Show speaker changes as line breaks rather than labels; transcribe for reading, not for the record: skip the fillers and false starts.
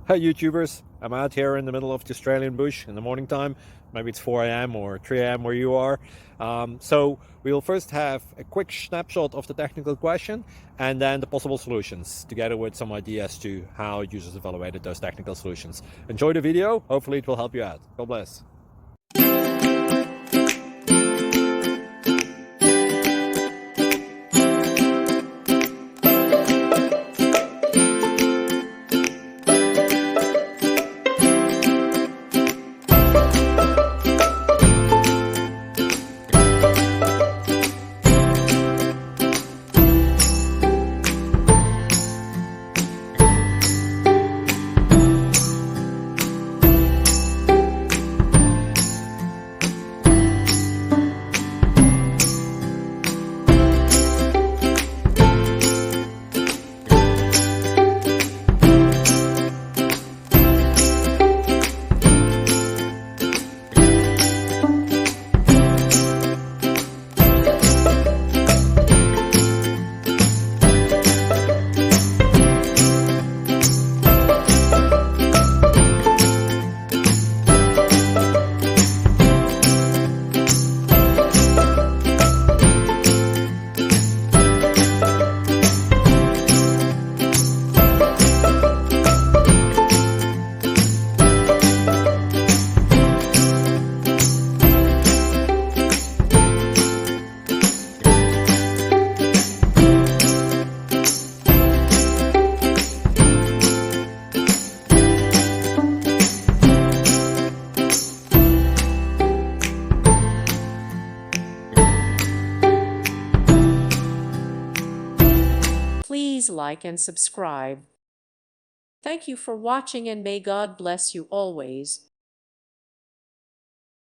Hi YouTubers, I'm out here in the middle of the Australian bush in the morning time. Maybe it's 4 a.m. or 3 a.m. where you are. So we'll first have a quick snapshot of the technical question and then the possible solutions, together with some ideas to how users evaluated those technical solutions. Enjoy the video, hopefully it will help you out. God bless.
Please like and subscribe. Thank you for watching and may God bless you always.